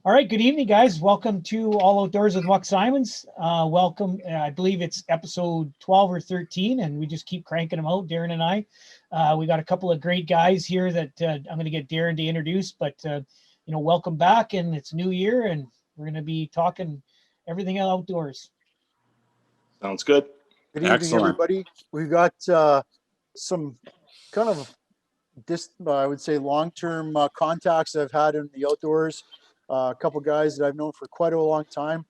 All right, good evening, guys. Welcome to All Outdoors with Muck Simons. Welcome. I believe it's episode 12 or 13, and we just keep cranking them out, Darren and I. We got a couple of great guys here that I'm going to get Darren to introduce, but, welcome back, and it's New Year, and we're going to be talking everything outdoors. Sounds good. Good evening, everybody. We've got some kind of I would say long-term contacts that I've had in the outdoors. A couple guys that I've known for quite a long time.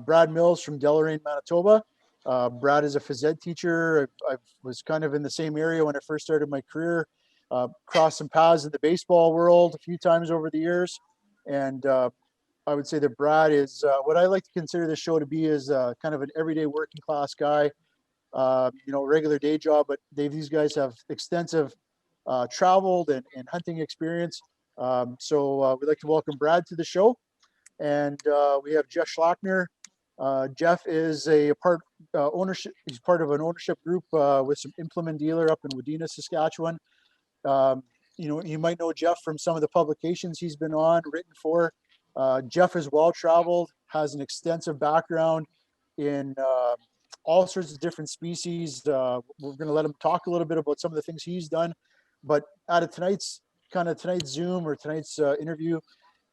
Brad Mills from Darren, Manitoba. Brad is a phys ed teacher. I was kind of in the same area when I first started my career. Crossed some paths in the baseball world a few times over the years. And I would say that Brad is what I like to consider this show to be is kind of an everyday working class guy. Regular day job, but these guys have extensive traveled and hunting experience. So we'd like to welcome Brad to the show. And we have Jeff Schlachter. Jeff is he's part of an ownership group with some implement dealer up in Wadena, Saskatchewan. You might know Jeff from some of the publications he's been on, written for. Jeff is well-traveled, has an extensive background in all sorts of different species. We're going to let him talk a little bit about some of the things he's done. But out of tonight's Zoom or tonight's interview,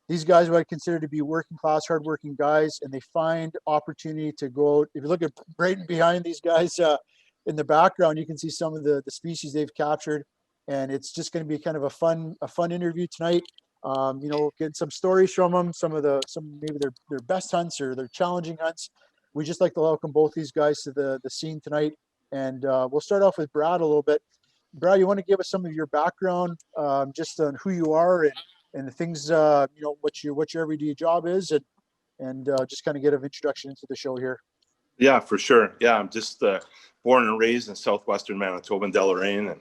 these guys what I consider to be working class, hardworking guys, and they find opportunity to go out. If you look at right behind these guys in the background, you can see some of the species they've captured, and it's just going to be kind of a fun interview tonight. Getting some stories from them, some maybe their best hunts or their challenging hunts. We just like to welcome both these guys to the scene tonight, and we'll start off with Brad a little bit. Brad, you want to give us some of your background, just on who you are and the things, what your everyday job is, and just kind of get an introduction into the show here. Yeah, for sure. Yeah, I'm just born and raised in southwestern Manitoba in Darren, and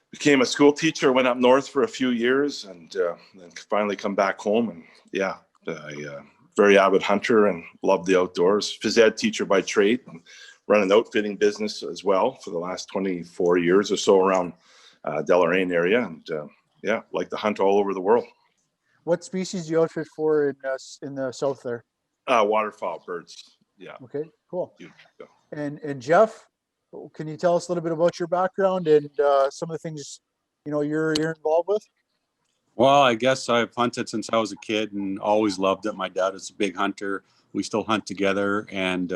became a school teacher. Went up north for a few years, and then finally come back home. And yeah, very avid hunter and love the outdoors. Phys ed teacher by trade, and run an outfitting business as well for the last 24 years or so around Darren area, and like to hunt all over the world. What species do you outfit for in the south there? Waterfowl, birds. Yeah. Okay, cool. And Jeff, can you tell us a little bit about your background and some of the things you're involved with? Well, I guess I've hunted since I was a kid and always loved it. My dad is a big hunter. We still hunt together, and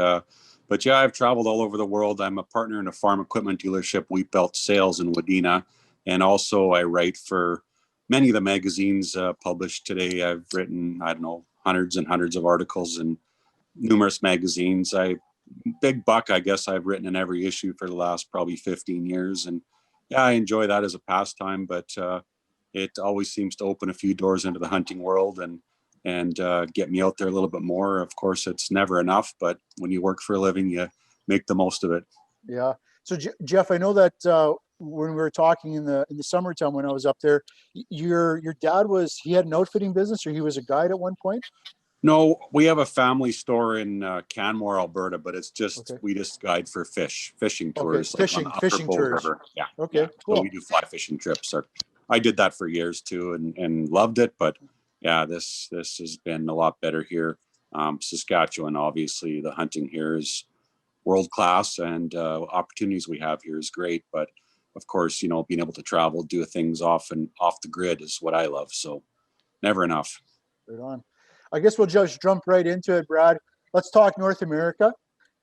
but yeah, I've traveled all over the world. I'm a partner in a farm equipment dealership, Wheat Belt Sales in Wadena. And also I write for many of the magazines published today. I've written, hundreds and hundreds of articles in numerous magazines. Big buck, I guess I've written in every issue for the last probably 15 years. And yeah, I enjoy that as a pastime, but it always seems to open a few doors into the hunting world and get me out there a little bit more. Of course, it's never enough, but when you work for a living, you make the most of it. Yeah. So Jeff, I know that when we were talking in the summertime when I was up there, your dad he had an outfitting business, or he was a guide at one point? No, we have a family store in Canmore, Alberta, but it's just we just guide for fishing tours. Okay. Fishing tours. River. Yeah. Okay. Yeah. Cool. So we do fly fishing trips. I did that for years too, and loved it. But yeah, this has been a lot better here. Saskatchewan, obviously, the hunting here is world class, and opportunities we have here is great. But of course, being able to travel, do things off the grid is what I love. So never enough. Right on. I guess we'll just jump right into it, Brad. Let's talk North America,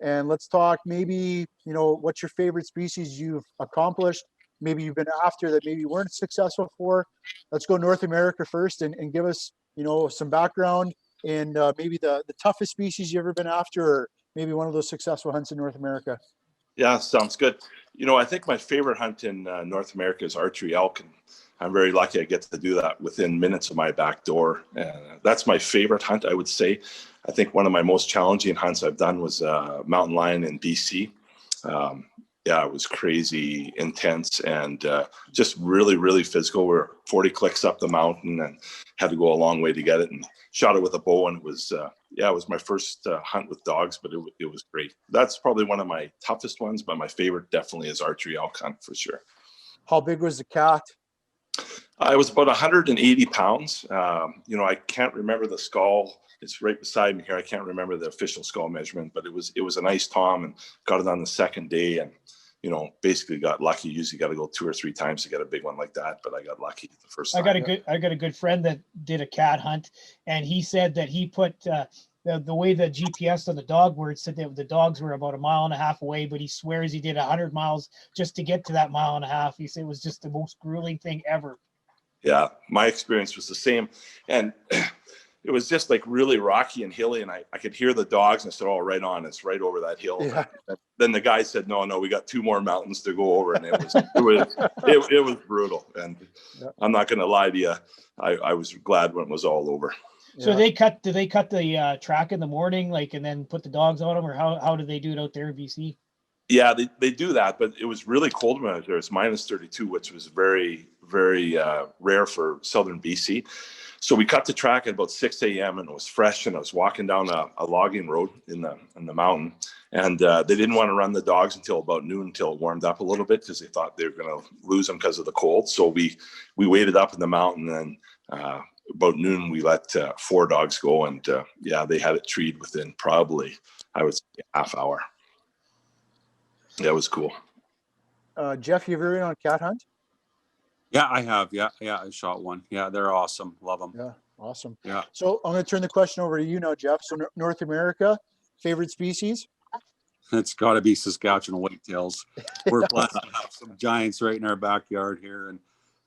and let's talk maybe, what's your favorite species you've accomplished, maybe you've been after that maybe you weren't successful for. Let's go North America first and give us, some background and maybe the toughest species you've ever been after, or maybe one of those successful hunts in North America. Yeah, sounds good. I think my favorite hunt in North America is archery elk, and I'm very lucky I get to do that within minutes of my back door. That's my favorite hunt, I would say. I think one of my most challenging hunts I've done was mountain lion in BC. It was crazy intense and just really, really physical. We're 40 clicks up the mountain and had to go a long way to get it, and shot it with a bow. And it was, it was my first hunt with dogs, but it was great. That's probably one of my toughest ones, but my favorite definitely is archery elk hunt for sure. How big was the cat? I was about 180 pounds. I can't remember the skull. It's right beside me here. I can't remember the official skull measurement, but it was a nice Tom, and got it on the second day, and basically got lucky. Usually got to go 2 or 3 times to get a big one like that, but I got lucky the first time. I got a good friend that did a cat hunt, and he said that he put the way the GPS on the dog were, it said that the dogs were about 1.5 miles away, but he swears he did 100 miles just to get to that 1.5 miles. He said it was just the most grueling thing ever. Yeah, my experience was the same, and it was just like really rocky and hilly, and I could hear the dogs, and I said, "Oh, right on, it's right over that hill." Yeah. Then the guy said, "No, we got 2 more mountains to go over," and it was brutal. And I'm not going to lie to you, I was glad when it was all over. So do they cut the track in the morning, and then put the dogs on them, or how do they do it out there in BC? Yeah, they do that, but it was really cold when I was there. It's minus 32, which was very, very rare for southern BC. So we cut the track at about 6 a.m. and it was fresh, and I was walking down a logging road in the mountain, and they didn't want to run the dogs until about noon, until it warmed up a little bit, because they thought they were going to lose them because of the cold. So we waited up in the mountain, and about noon we let 4 dogs go, and they had it treed within probably, I would say, half hour. Yeah, it was cool. Jeff, you ever been on a cat hunt? Yeah, I have. Yeah, I shot one. Yeah, they're awesome. Love them. Yeah, awesome. Yeah. So I'm going to turn the question over to you now, Jeff. So North America, favorite species? It's got to be Saskatchewan whitetails. We're blessed to have some giants right in our backyard here, and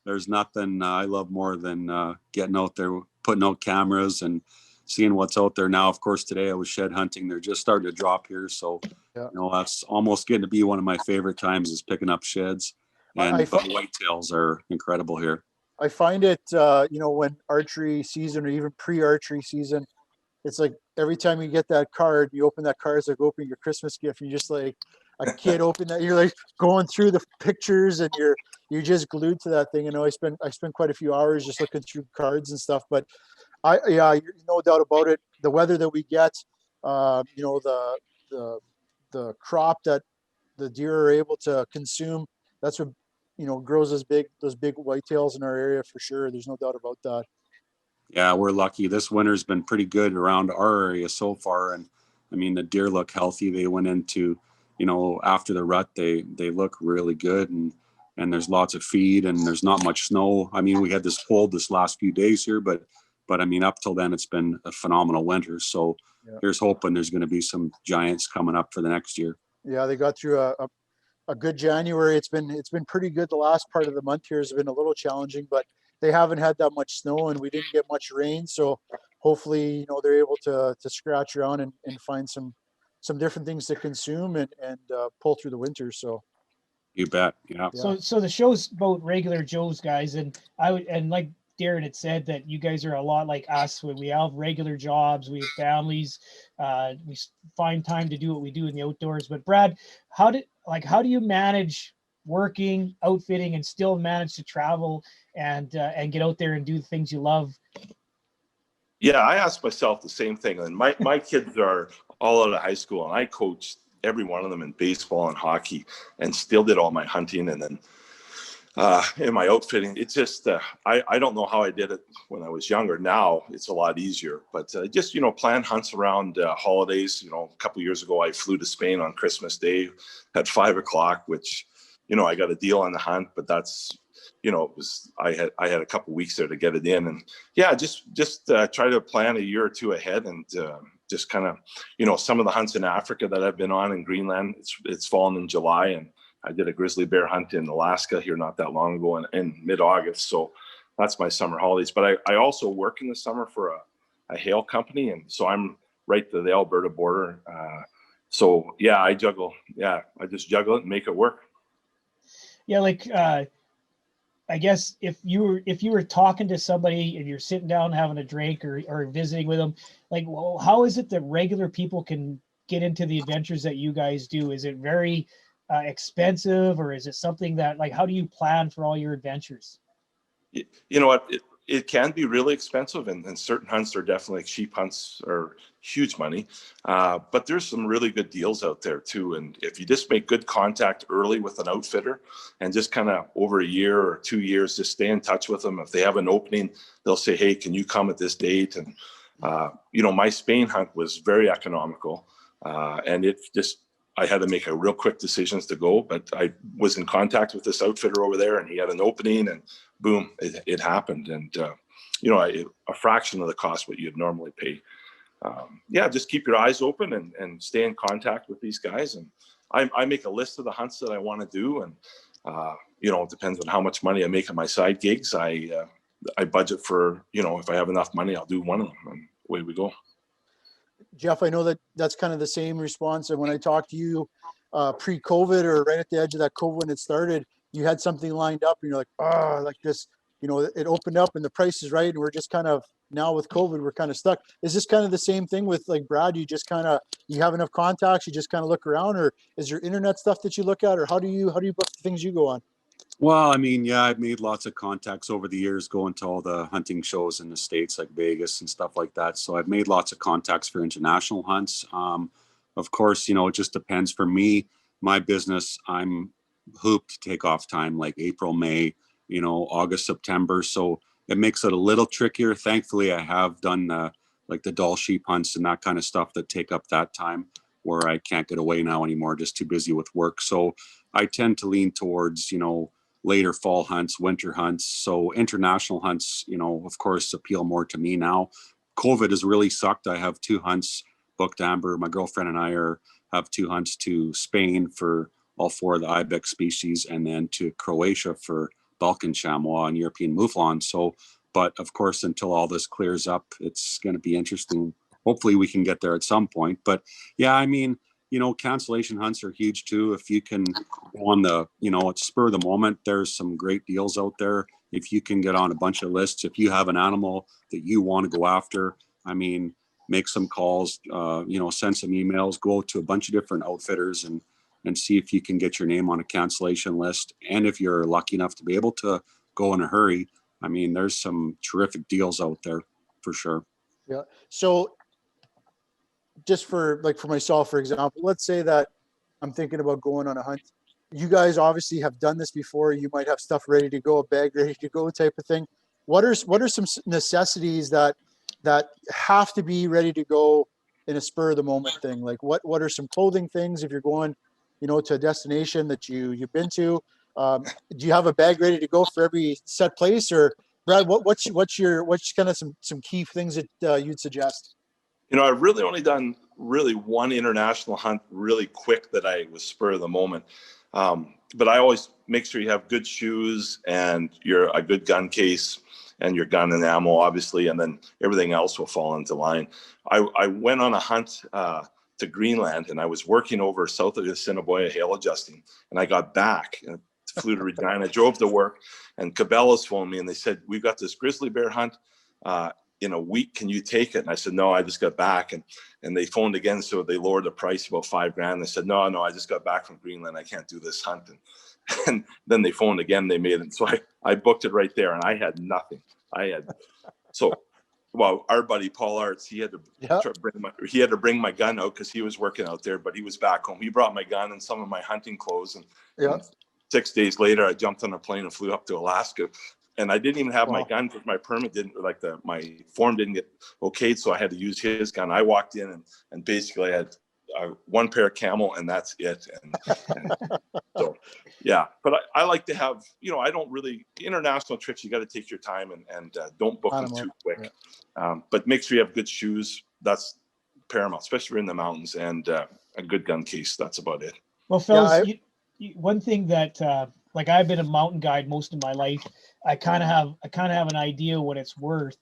there's nothing I love more than getting out there, putting out cameras, and seeing what's out there now. Of course, today I was shed hunting. They're just starting to drop here, so that's almost getting to be one of my favorite times, is picking up sheds. And whitetails are incredible here. I find it, when archery season or even pre-archery season, it's like every time you get that card, you open that card, it's like opening your Christmas gift. You just like a kid open that. You're like going through the pictures, and you're just glued to that thing. I spent quite a few hours just looking through cards and stuff. But no doubt about it. The weather that we get, the crop that the deer are able to consume, that's what grows those big whitetails in our area for sure. There's no doubt about that. Yeah, we're lucky. This winter's been pretty good around our area so far, and I mean the deer look healthy. They went into, after the rut, they look really good, and there's lots of feed, and there's not much snow. I mean, we had this cold this last few days here, but I mean, up till then it's been a phenomenal winter. So here's hoping there's going to be some giants coming up for the next year. Yeah, they got through a good January. It's been pretty good. The last part of the month here has been a little challenging, but they haven't had that much snow, and we didn't get much rain. So hopefully, they're able to scratch around and find some different things to consume and pull through the winter. So you bet. Yeah. So the show's about regular Joes, guys, and like Darren had said, that you guys are a lot like us. We have regular jobs, we have families, we find time to do what we do in the outdoors. But Brad, how do you manage working, outfitting, and still manage to travel and get out there and do the things you love? Yeah, I asked myself the same thing. And my kids are all out of high school, and I coached every one of them in baseball and hockey, and still did all my hunting, and then in my outfitting. It's just I don't know how I did it when I was younger. Now it's a lot easier, but just plan hunts around holidays. A couple years ago I flew to Spain on Christmas Day at 5 o'clock, which I got a deal on the hunt, but that's it was I had a couple weeks there to get it in, and just try to plan a year or two ahead, and just kind of some of the hunts in Africa that I've been on in Greenland, it's fallen in July, and I did a grizzly bear hunt in Alaska here not that long ago in mid-August. So that's my summer holidays. But I also work in the summer for a hail company. And so I'm right to the Alberta border. I juggle. Yeah, I just juggle it and make it work. Yeah, I guess if you were talking to somebody and you're sitting down having a drink or visiting with them, how is it that regular people can get into the adventures that you guys do? Is it very expensive, or is it something that how do you plan for all your adventures? You know what? it can be really expensive, and certain hunts are definitely, like sheep hunts are huge money. But there's some really good deals out there too. And if you just make good contact early with an outfitter and just kind of over a year or 2 years, just stay in touch with them. If they have an opening, they'll say, hey, can you come at this date? And, my Spain hunt was very economical. And I had to make a real quick decisions to go, but I was in contact with this outfitter over there and he had an opening and boom, it happened. And, a fraction of the cost what you'd normally pay. Just keep your eyes open and stay in contact with these guys. And I make a list of the hunts that I want to do. And, it depends on how much money I make on my side gigs. I budget for, if I have enough money, I'll do one of them and away we go. Jeff, I know that's kind of the same response. And when I talked to you pre-COVID or right at the edge of that COVID when it started, you had something lined up and you're like, like this, it opened up and the price is right. And we're just kind of, now with COVID, we're kind of stuck. Is this kind of the same thing with like Brad? You just kind of, you have enough contacts, you just kind of look around, or is there internet stuff that you look at, or how do you book the things you go on? Well, I mean, yeah, I've made lots of contacts over the years going to all the hunting shows in the States like Vegas and stuff like that. So I've made lots of contacts for international hunts. Of course, it just depends. For me, my business, I'm hooped to take off time like April, May, August, September. So it makes it a little trickier. Thankfully, I have done like the Dall sheep hunts and that kind of stuff that take up that time where I can't get away now anymore, just too busy with work. So I tend to lean towards, later fall hunts, winter hunts. So international hunts, of course, appeal more to me now. COVID has really sucked. I have 2 hunts booked, Amber. My girlfriend and I have 2 hunts to Spain for all 4 of the ibex species, and then to Croatia for Balkan chamois and European mouflon. So, but of course, until all this clears up, it's going to be interesting. Hopefully we can get there at some point. But yeah, I mean, cancellation hunts are huge too. If you can go on the, at spur of the moment, there's some great deals out there. If you can get on a bunch of lists, if you have an animal that you want to go after, I mean, make some calls, send some emails, go to a bunch of different outfitters and see if you can get your name on a cancellation list. And if you're lucky enough to be able to go in a hurry, I mean, there's some terrific deals out there for sure. Yeah. So just for myself, for example, let's say that I'm thinking about going on a hunt. You guys obviously have done this before. You might have stuff ready to go, a bag ready to go type of thing. What are some necessities that have to be ready to go in a spur of the moment thing? Like what are some clothing things if you're going, to a destination that you've been to? Do you have a bag ready to go for every set place? Or Brad, what's kind of some key things that you'd suggest? I've really only done one international hunt really quick that I was spur of the moment. But I always make sure you have good shoes and a good gun case and your gun and ammo, obviously, and then everything else will fall into line. I went on a hunt to Greenland, and I was working over south of the Assiniboia hail adjusting, and I got back and flew to Regina. I drove to work, and Cabela's phoned me, and they said, we've got this grizzly bear hunt in a week. Can you take it? And I said, no, I just got back. And they phoned again, so they lowered the price about $5,000. They said, no, I just got back from Greenland. I can't do this hunt. And then they phoned again. They made it. So I booked it right there, and I had nothing. Our buddy Paul Arts, he had to bring my gun out because he was working out there, but he was back home. He brought my gun and some of my hunting clothes. And 6 days later, I jumped on a plane and flew up to Alaska. And I didn't even have my gun because my permit my form didn't get okayed, so I had to use his gun. I walked in and basically I had one pair of Camel, and that's it. And so, yeah. But I like to have, I don't really, international trips, you got to take your time and don't book them too quick. Yeah. But make sure you have good shoes. That's paramount, especially if you're in the mountains, and a good gun case. That's about it. Well, fellas, one thing that, like I've been a mountain guide most of my life. I kind of have an idea what it's worth,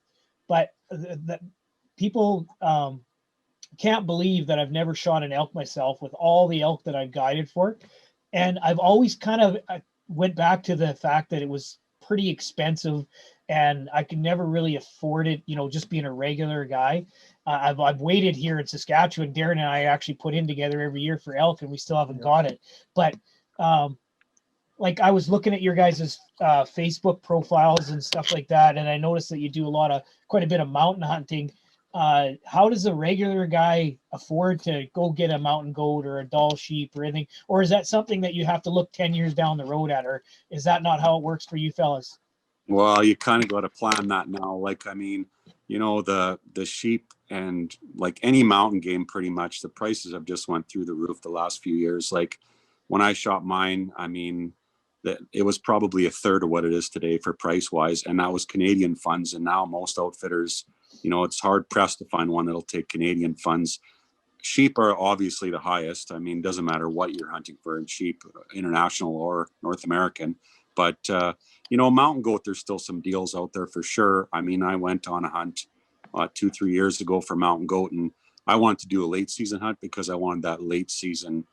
but that people can't believe that I've never shot an elk myself with all the elk that I've guided for. And I've always kind of went back to the fact that it was pretty expensive and I could never really afford it, just being a regular guy. I've waited here in Saskatchewan. Darren and I actually put in together every year for elk, and we still haven't got it. But like I was looking at your guys' Facebook profiles and stuff like that, and I noticed that you do quite a bit of mountain hunting. How does a regular guy afford to go get a mountain goat or a doll sheep or anything? Or is that something that you have to look 10 years down the road at, or is that not how it works for you fellas? Well, you kind of got to plan that now. Like, I mean, the sheep and like any mountain game, pretty much the prices have just went through the roof the last few years. Like when I shot mine, I mean, that it was probably a third of what it is today for price wise. And that was Canadian funds. And now most outfitters, it's hard pressed to find one that'll take Canadian funds. Sheep are obviously the highest. I mean, doesn't matter what you're hunting for in sheep, international or North American. But, mountain goat, there's still some deals out there for sure. I mean, I went on a hunt 2-3 years ago for mountain goat, and I wanted to do a late season hunt because I wanted that late season,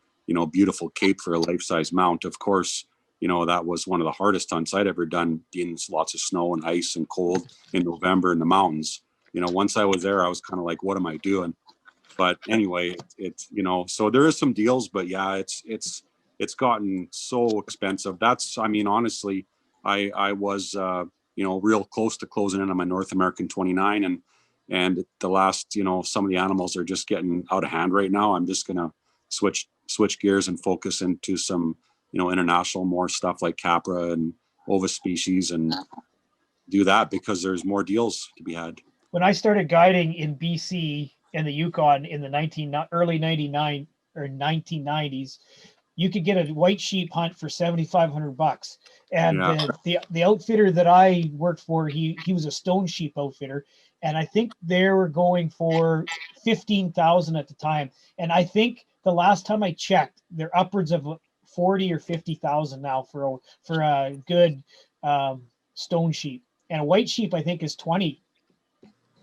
beautiful cape for a life-size mount. Of course, that was one of the hardest hunts I'd ever done, being lots of snow and ice and cold in November in the mountains. Once I was there, I was kind of like, what am I doing? But anyway, it's so there is some deals, but yeah, it's gotten so expensive. I mean, honestly, I was, real close to closing in on my North American 29, and the last, some of the animals are just getting out of hand right now. I'm just going to switch gears and focus into some, international, more stuff like Capra and Ovis species and do that because there's more deals to be had. When I started guiding in BC and the Yukon in the early 99 or 1990s, you could get a white sheep hunt for $7,500. And Yeah. the outfitter that I worked for, he was a stone sheep outfitter, and I think they were going for 15,000 at the time. And I think the last time I checked, they're upwards of 40 or 50,000 now for a good stone sheep. And a white sheep, I think, is 20.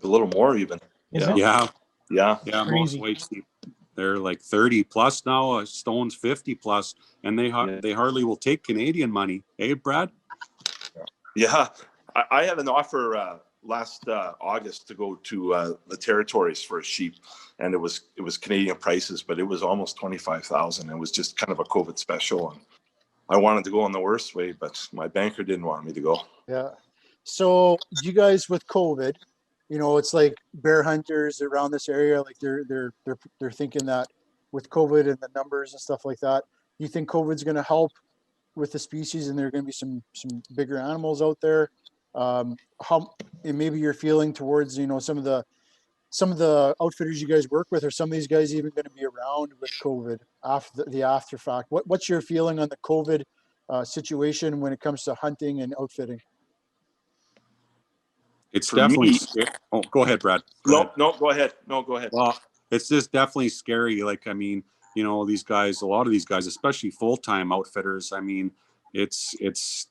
A little more even. Is Yeah. it? Yeah. Yeah. Crazy. Most white sheep, they're like 30 plus now. Stone's 50 plus, and they hardly will take Canadian money. Hey, Brad? Yeah. I had an offer last August to go to the territories for a sheep, and it was Canadian prices, but it was almost 25,000. It was just kind of a COVID special, and I wanted to go in the worst way, but my banker didn't want me to go. Yeah. So you guys with COVID, it's like bear hunters around this area, like they're thinking that with COVID and the numbers and stuff like that, you think COVID's going to help with the species and there are going to be some bigger animals out there? How, and maybe you're feeling towards, some of the outfitters you guys work with, or some of these guys even going to be around with COVID after the after fact? What's your feeling on the COVID situation when it comes to hunting and outfitting? It's For definitely me, scary. Oh, go ahead, Brad. Go ahead. Go ahead. Well, it's just definitely scary. Like, I mean, a lot of these guys, especially full-time outfitters, I mean, it's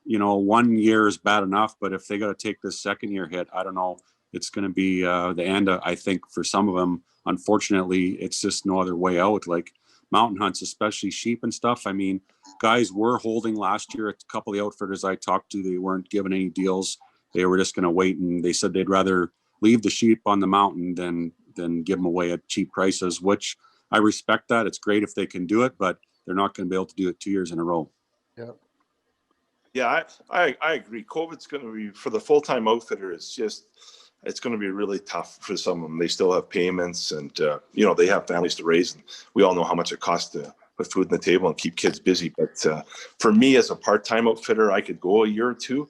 1 year is bad enough, but if they got to take this second year hit, I don't know, it's going to be the end, I think, for some of them. Unfortunately, it's just no other way out. Like mountain hunts, especially sheep and stuff. I mean, guys were holding last year. A couple of the outfitters I talked to, they weren't given any deals. They were just going to wait, and they said they'd rather leave the sheep on the mountain than give them away at cheap prices, which I respect that. It's great if they can do it, but they're not going to be able to do it 2 years in a row. Yeah. Yeah, I agree. COVID's going to be, for the full-time outfitter, it's going to be really tough for some of them. They still have payments and, they have families to raise. And we all know how much it costs to put food on the table and keep kids busy. But for me as a part-time outfitter, I could go a year or two.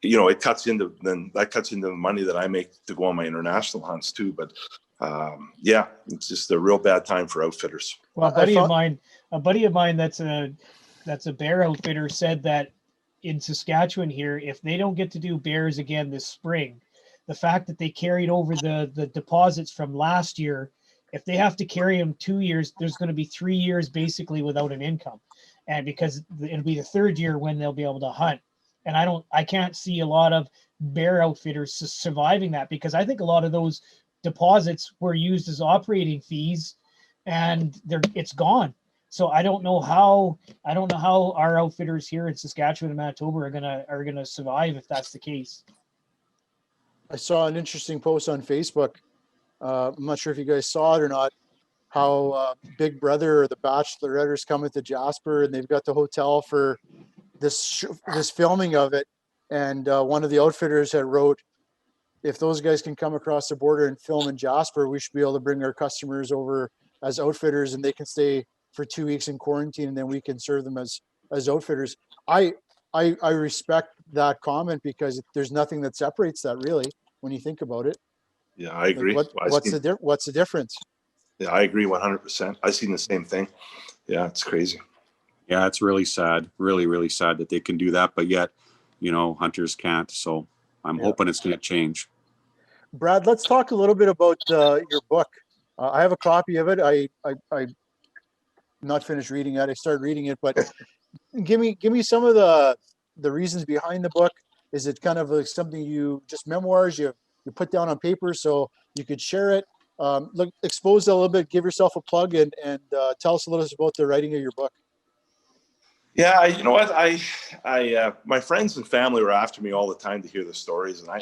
It cuts into the money that I make to go on my international hunts too. But it's just a real bad time for outfitters. Well, a buddy of mine that's a bear outfitter said that in Saskatchewan here, if they don't get to do bears again this spring, the fact that they carried over the deposits from last year, if they have to carry them 2 years, there's going to be 3 years basically without an income. And because it'll be the third year when they'll be able to hunt. And I can't see a lot of bear outfitters surviving that, because I think a lot of those deposits were used as operating fees and it's gone. So I don't know how our outfitters here in Saskatchewan and Manitoba are gonna survive if that's the case. I saw an interesting post on Facebook. I'm not sure if you guys saw it or not. how Big Brother or The Bachelorette is coming to Jasper, and they've got the hotel for this filming of it. And one of the outfitters had wrote, if those guys can come across the border and film in Jasper, we should be able to bring our customers over as outfitters, and they can stay for 2 weeks in quarantine, and then we can serve them as outfitters. I respect that comment because there's nothing that separates that really when you think about it. Yeah, I agree. Like what's the difference? Yeah, I agree 100%. I've seen the same thing. Yeah, it's crazy. Yeah, it's really sad, really, really sad that they can do that, but yet, hunters can't. So I'm hoping it's going to change. Brad, let's talk a little bit about your book. I have a copy of it. I not finished reading it. I started reading it, but give me some of the reasons behind the book. Is it kind of like something just memoirs you put down on paper so you could share it? Look, expose it a little bit. Give yourself a plug and tell us a little bit about the writing of your book. Yeah, you know what? My friends and family were after me all the time to hear the stories, and I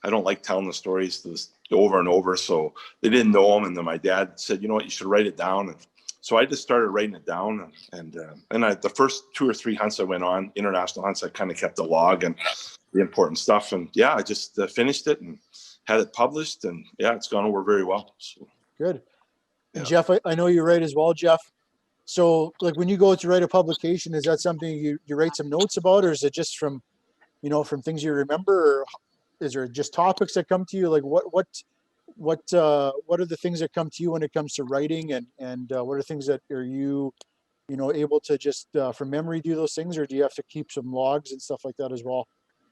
don't like telling the stories over and over, so they didn't know them. And then my dad said, you know what, you should write it down. And so I just started writing it down. And the first 2 or 3 hunts I went on, international hunts, I kind of kept a log and the important stuff. And yeah, I just finished it and had it published. And yeah, it's gone over very well. So, good. Yeah. Jeff, I know you write as well, Jeff. So like when you go to write a publication, is that something you write some notes about, or is it just from things you remember, or is there just topics that come to you? Like what are the things that come to you when it comes to writing, and what are things that are you able to just from memory do those things, or do you have to keep some logs and stuff like that as well?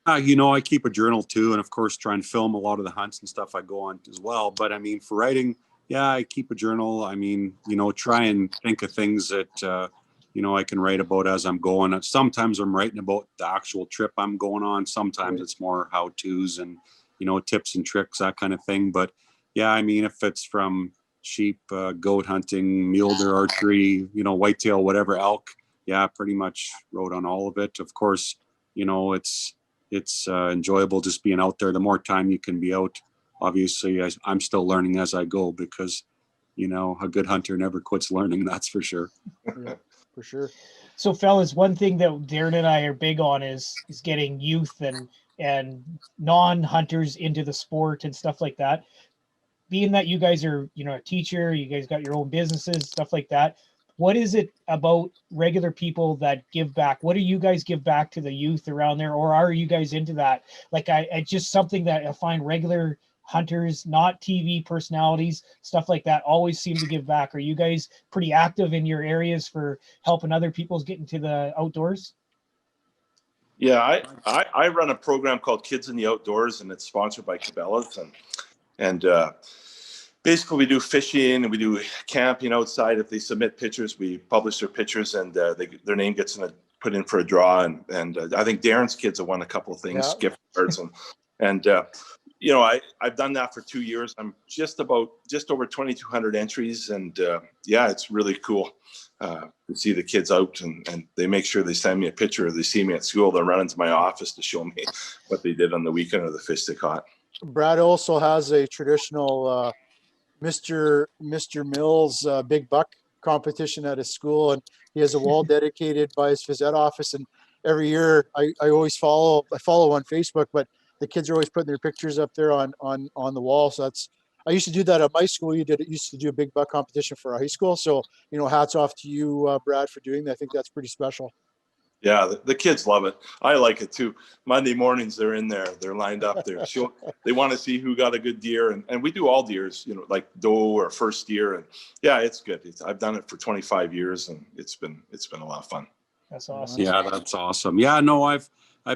I keep a journal too, and of course try and film a lot of the hunts and stuff I go on as well. But I mean, for writing, yeah, I keep a journal. I mean, try and think of things that I can write about as I'm going. Sometimes I'm writing about the actual trip I'm going on. Sometimes it's more how-tos and tips and tricks, that kind of thing. But yeah, I mean, if it's from sheep, goat hunting, mule deer archery, whitetail, whatever, elk, yeah, pretty much wrote on all of it. Of course, it's enjoyable just being out there. The more time you can be out, obviously, I'm still learning as I go, because a good hunter never quits learning. That's for sure. Yeah, for sure. So, fellas, one thing that Darren and I are big on is getting youth and non-hunters into the sport and stuff like that. Being that you guys are, a teacher, you guys got your own businesses, stuff like that. What is it about regular people that give back? What do you guys give back to the youth around there, or are you guys into that? Like, I just something that I find regular hunters, not TV personalities, stuff like that, always seem to give back. Are you guys pretty active in your areas for helping other people get into the outdoors? Yeah, I run a program called Kids in the Outdoors, and it's sponsored by Cabela's, and basically we do fishing and we do camping outside. If they submit pictures, we publish their pictures, and their name gets put in for a draw. And I think Darren's kids have won a couple of things, gift cards, and I've done that for 2 years. I'm just over 2,200 entries, and yeah, it's really cool to see the kids out, and they make sure they send me a picture, or they see me at school, they'll run into my office to show me what they did on the weekend or the fish they caught. Brad also has a traditional Mr. Mills big buck competition at his school, and he has a wall dedicated by his phys ed office. And every year I always follow on Facebook, but the kids are always putting their pictures up there on the wall. So I used to do that at my school. Used to do a big buck competition for our high school. So, hats off to you, Brad, for doing that. I think that's pretty special. Yeah, the kids love it. I like it too. Monday mornings, they're in there. They're lined up there. They want to see who got a good deer. And we do all deers, like doe or first deer. And yeah, it's good. I've done it for 25 years, and it's been a lot of fun. That's awesome. Yeah, that's awesome. Yeah, no, I've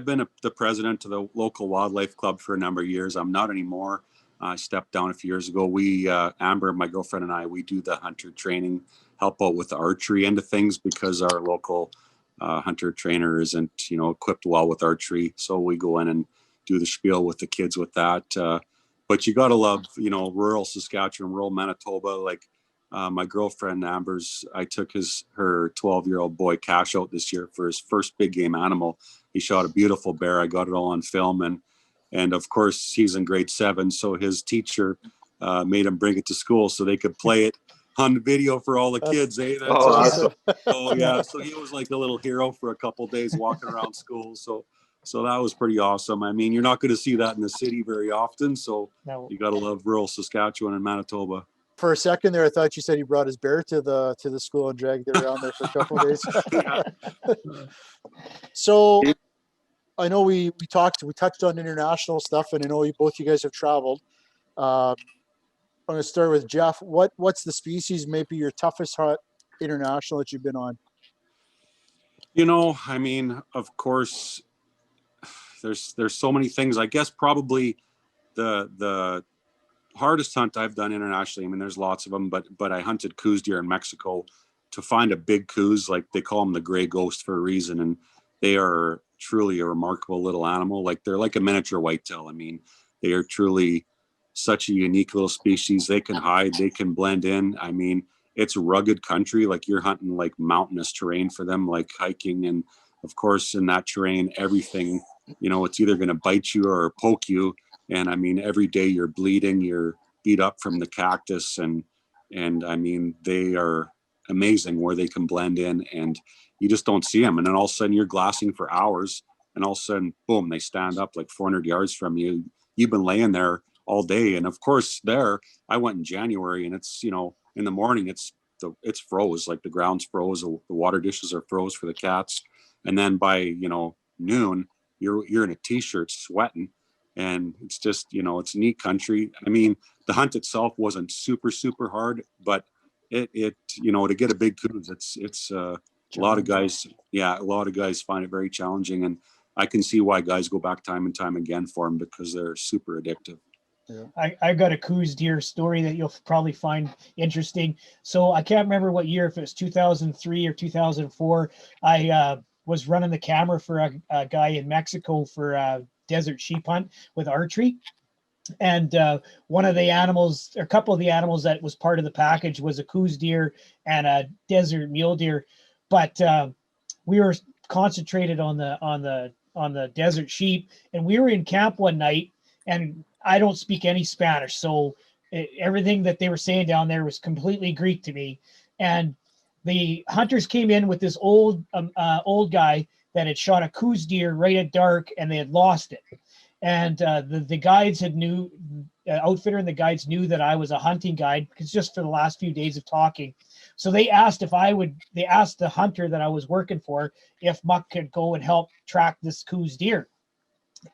been the president of the local wildlife club for a number of years. I'm not anymore. I stepped down a few years ago. We, Amber, my girlfriend, and I, we do the hunter training, help out with the archery end of things, because our local hunter trainer isn't, equipped well with archery. So we go in and do the spiel with the kids with that. But you got to love, rural Saskatchewan, rural Manitoba. Like my girlfriend Amber's, I took her 12-year-old boy Cash out this year for his first big game animal. He shot a beautiful bear. I got it all on film. And of course he's in grade 7. So his teacher made him bring it to school so they could play it. on video for all the kids. That's awesome. So yeah, so he was like a little hero for a couple of days walking around school. So that was pretty awesome. I mean, you're not going to see that in the city very often. So you got to love rural Saskatchewan and Manitoba. For a second there, I thought you said he brought his bear to the school and dragged it around there for a couple of days. So I know we touched on international stuff, and I know both you guys have traveled. I'm going to start with Jeff. What's the species maybe your toughest hunt international that you've been on? I mean, of course, there's so many things. I guess probably the hardest hunt I've done internationally. I mean, there's lots of them, but I hunted coos deer in Mexico. To find a big coos, like they call them the gray ghost for a reason, and they are truly a remarkable little animal. Like they're like a miniature whitetail. I mean, they are truly such a unique little species. They can hide, they can blend in. I mean, it's rugged country. Like you're hunting like mountainous terrain for them, like hiking. And of course, in that terrain, everything, it's either going to bite you or poke you. And I mean, every day you're bleeding, you're beat up from the cactus. And I mean, they are amazing where they can blend in, and you just don't see them. And then all of a sudden you're glassing for hours, and all of a sudden, boom, they stand up like 400 yards from you. You've been laying there all day. And of course I went in January, and it's, in the morning, it's froze, like the ground's froze, the water dishes are froze for the cats. And then by, noon, you're in a t-shirt sweating, and it's just, it's a neat country. I mean, the hunt itself wasn't super, super hard, but it to get a big coos, it's a lot of guys find it very challenging, and I can see why guys go back time and time again for them, because they're super addictive. Yeah. I got a coos deer story that you'll probably find interesting. So I can't remember what year, if it was 2003 or 2004. I was running the camera for a guy in Mexico for a desert sheep hunt with archery. And one of the animals, or a couple of the animals that was part of the package, was a coos deer and a desert mule deer. But we were concentrated on the desert sheep, and we were in camp one night, and I don't speak any Spanish, so everything that they were saying down there was completely Greek to me. And the hunters came in with this old guy that had shot a coos deer right at dark, and they had lost it. And the guides outfitter and the guides knew that I was a hunting guide, because just for the last few days of talking. So they asked the hunter that I was working for if Muck could go and help track this coos deer.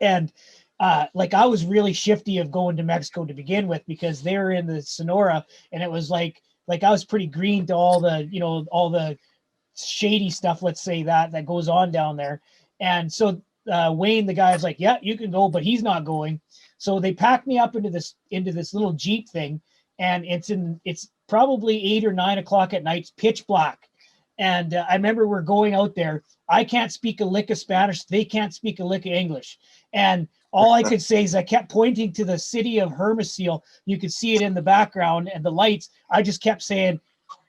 And I was really shifty of going to Mexico to begin with, because they were in the Sonora, and it was like I was pretty green to all the shady stuff, let's say that goes on down there. And so Wayne, the guy, is like, yeah, you can go, but he's not going. So they packed me up into this little Jeep thing, and it's probably 8 or 9 o'clock at night. It's pitch black. And I remember we're going out there. I can't speak a lick of Spanish. They can't speak a lick of English. And all I could say is I kept pointing to the city of Hermosillo. You could see it in the background and the lights. I just kept saying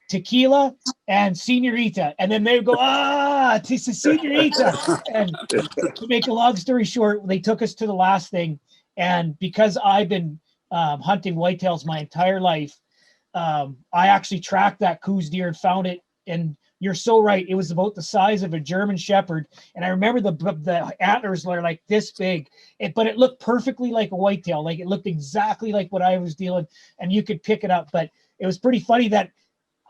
tequila and señorita. And then they would go, señorita. And to make a long story short, they took us to the last thing. And because I've been hunting whitetails my entire life, I actually tracked that coos deer and found it. And you're so right. It was about the size of a German Shepherd. And I remember the antlers were like this big, but it looked perfectly like a whitetail. Like it looked exactly like what I was dealing, and you could pick it up. But it was pretty funny that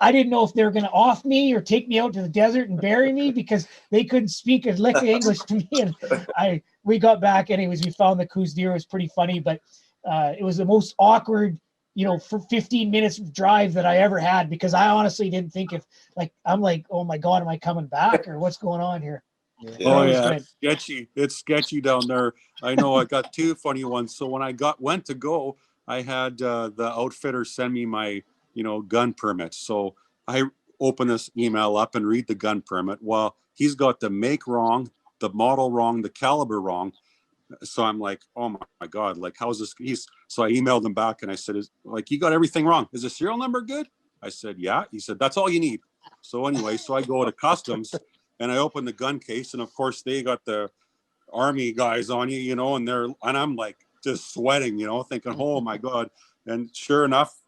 I didn't know if they were going to off me or take me out to the desert and bury me, because they couldn't speak a lick of English to me. And we got back anyways. We found the coos deer. It was pretty funny, but it was the most awkward, for 15 minutes drive that I ever had, because I honestly didn't think I'm like, oh my God, am I coming back, or what's going on here? Yeah. Oh yeah, it's sketchy. It's sketchy down there. I know. I got two funny ones. So when I went to go, I had the outfitter send me my gun permit. So I open this email up and read the gun permit. Well, he's got the make wrong, the model wrong, the caliber wrong. So I'm like, oh my God, like, how's this? So I emailed him back, and I said, you got everything wrong. Is the serial number good? I said, yeah. He said, that's all you need. So anyway, so I go to customs, and I open the gun case, and of course they got the Army guys on you, and I'm like just sweating, thinking, oh my God. And sure enough,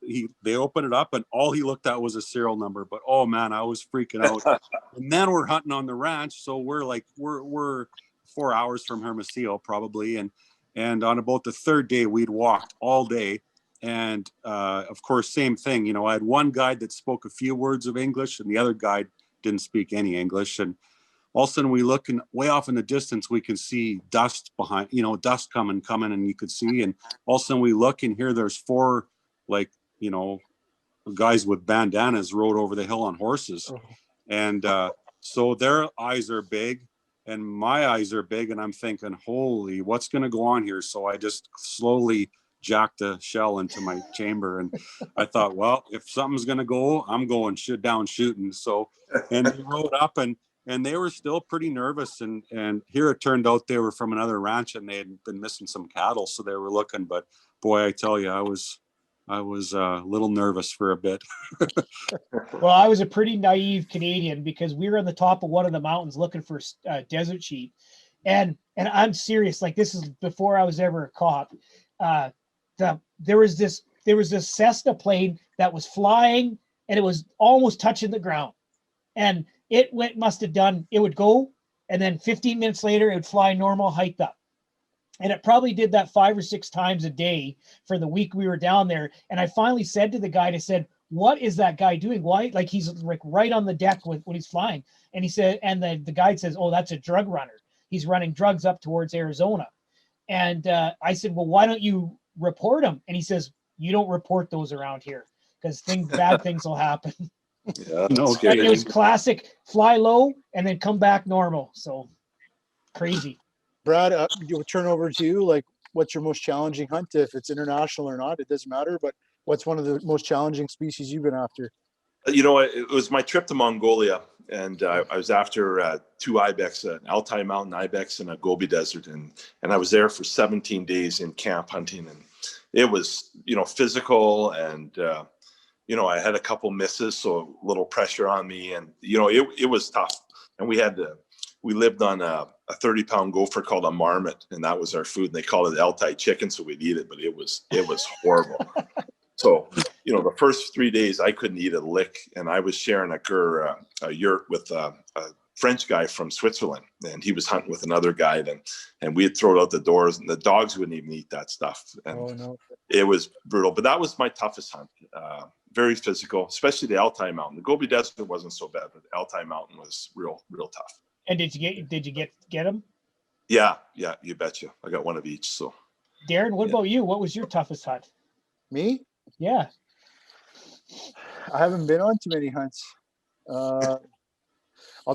they opened it up and all he looked at was a serial number. But oh man, I was freaking out. And then we're hunting on the ranch, so we're 4 hours from Hermosillo probably, and on about the third day we'd walked all day, and of course same thing. You know, I had one guide that spoke a few words of English, and the other guide didn't speak any English. And all of a sudden we look, and way off in the distance we can see dust behind, you know, dust coming, and you could see, and all of a sudden we look, and here there's 4, like, you know, guys with bandanas rode over the hill on horses. And so their eyes are big and my eyes are big, and I'm thinking, holy, what's going to go on here? So I just slowly jacked a shell into my chamber, and I thought, well, if something's going to go, I'm going down shooting. So, and they rode up, and they were still pretty nervous. And here it turned out they were from another ranch, and they had been missing some cattle, so they were looking. But boy, I tell you, I was a little nervous for a bit. Well, I was a pretty naive Canadian because we were on the top of one of the mountains looking for desert sheep, and I'm serious. Like, this is before I was ever a cop. There was this Cessna plane that was flying, and it was almost touching the ground, and it would go, and then 15 minutes later it would fly normal, hiked up. And it probably did that 5 or 6 times a day for the week we were down there. And I finally said to the guide, I said, what is that guy doing? Why? Like, he's like right on the deck when he's flying. And he said, and the guide says, oh, that's a drug runner. He's running drugs up towards Arizona. And I said, well, why don't you report him? And he says, you don't report those around here because bad things will happen. Yeah, no, It was classic, fly low and then come back normal. So crazy. Brad, you'll turn over to you. Like, what's your most challenging hunt? If it's international or not, it doesn't matter. But what's one of the most challenging species you've been after? You know, it was my trip to Mongolia, and I was after 2 ibex, an Altai mountain ibex and a Gobi Desert, and I was there for 17 days in camp hunting, and it was, you know, physical, and you know, I had a couple misses, so a little pressure on me, and you know, it was tough, and we lived on a 30-pound gopher called a marmot, and that was our food. And they called it Altai chicken, so we'd eat it, but it was horrible. So, you know, the first 3 days I couldn't eat a lick, and I was sharing a yurt with a French guy from Switzerland, and he was hunting with another guide, and we'd throw it out the doors, and the dogs wouldn't even eat that stuff. And it was brutal, but that was my toughest hunt. Very physical, especially the Altai mountain. The Gobi Desert wasn't so bad, but the Altai mountain was real tough. And did you get them? Yeah, you betcha. I got one of each. So, Darren, what about you? What was your toughest hunt? Me? Yeah. I haven't been on too many hunts. I'll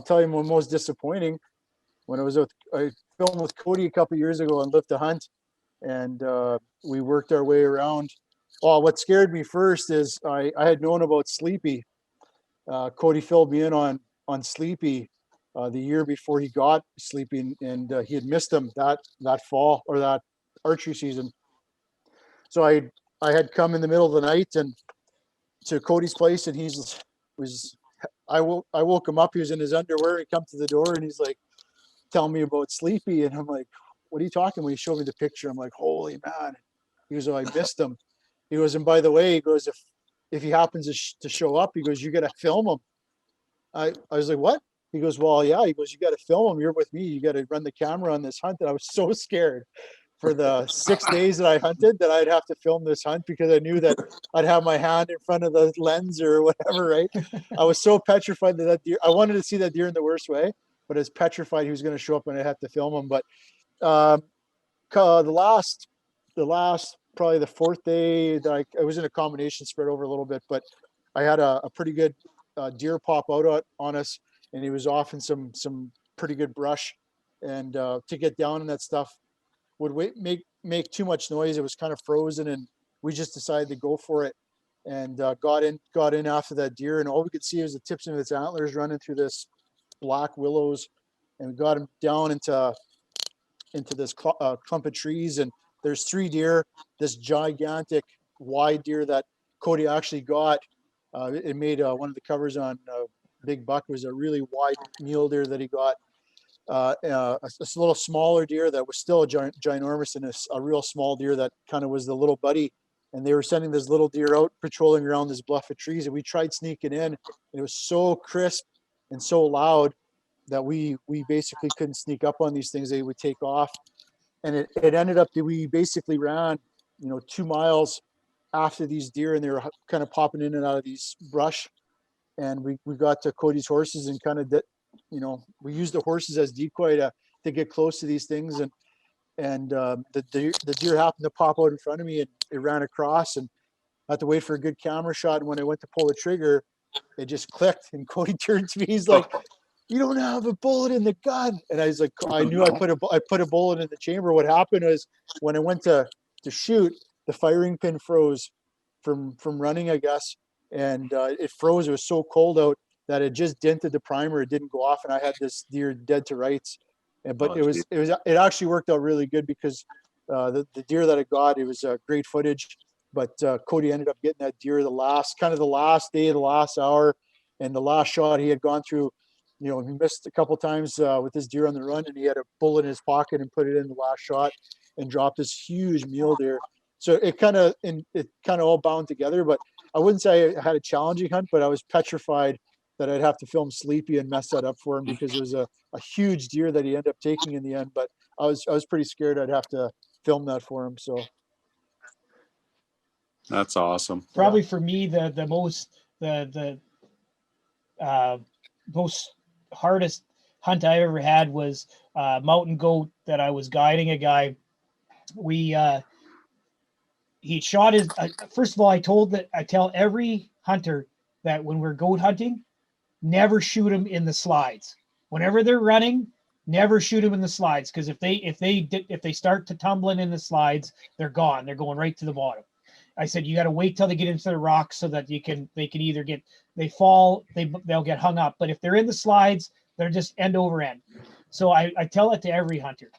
tell you my most disappointing. When I filmed with Cody a couple of years ago on Lift a Hunt, and we worked our way around. Well, what scared me first is I had known about Sleepy. Cody filled me in on Sleepy the year before he got Sleepy, and he had missed him that fall, or that archery season. So I had come in the middle of the night and to Cody's place, and I woke him up. He was in his underwear. He come to the door and he's like, "Tell me about Sleepy." And I'm like, "What are you talking about?" He showed me the picture. I'm like, "Holy man!" He goes, "Oh, I missed him." He goes, "And by the way," he goes, if he happens to show up, he goes, "You got to film him." I was like, "What?" He goes, "Well, yeah." He goes, "You got to film him. You're with me. You got to run the camera on this hunt." And I was so scared for the 6 days that I hunted that I'd have to film this hunt, because I knew that I'd have my hand in front of the lens or whatever, right? I was so petrified that deer, I wanted to see that deer in the worst way, but I was petrified he was going to show up and I had to film him. But the last, probably the 4th day that I was in a combination spread over a little bit, but I had a pretty good deer pop out on us, and he was off in some pretty good brush, and to get down in that stuff would make too much noise. It was kind of frozen, and we just decided to go for it, and got in after that deer, and all we could see was the tips of its antlers running through this black willows, and we got him down into this clump of trees, and there's 3 deer, this gigantic wide deer that Cody actually got. It made one of the covers on Big Buck. Was a really wide mule deer that he got. A little smaller deer that was still ginormous, and a real small deer that kind of was the little buddy. and they were sending this little deer out patrolling around this bluff of trees, and we tried sneaking in, and it was so crisp and so loud that we basically couldn't sneak up on these things. They would take off, and it ended up that we basically ran 2 miles after these deer, and they were kind of popping in and out of these brush, and we got to Cody's horses and kind of we used the horses as decoy to get close to these things, and the deer happened to pop out in front of me, and it ran across, and I had to wait for a good camera shot, and when I went to pull the trigger, it just clicked, and Cody turned to me, he's like, "You don't have a bullet in the gun." And I was like, I knew I put a bullet in the chamber. What happened was when I went to shoot, the firing pin froze from running, I guess. And it froze. It was so cold out that it just dented the primer. It didn't go off. And I had this deer dead to rights. But it actually worked out really good because the deer that I got, it was great footage. But Cody ended up getting that deer the last day, the last hour, and the last shot he had gone through. He missed a couple times with his deer on the run, and he had a bullet in his pocket and put it in the last shot and dropped this huge mule deer. So it kind of all bound together. But I wouldn't say I had a challenging hunt, but I was petrified that I'd have to film Sleepy and mess that up for him because it was a huge deer that he ended up taking in the end. But I was pretty scared I'd have to film that for him. So that's awesome. Probably for me, the most hardest hunt I ever had was mountain goat that I was guiding a guy. He shot his first of all, I tell every hunter that when we're goat hunting, never shoot them in the slides. Whenever they're running, never shoot them in the slides, because if they start to tumbling in the slides, they're gone. They're going right to the bottom. I said you got to wait till they get into the rocks so that they can either they'll get hung up. But if they're in the slides, they're just end over end. So I tell it to every hunter.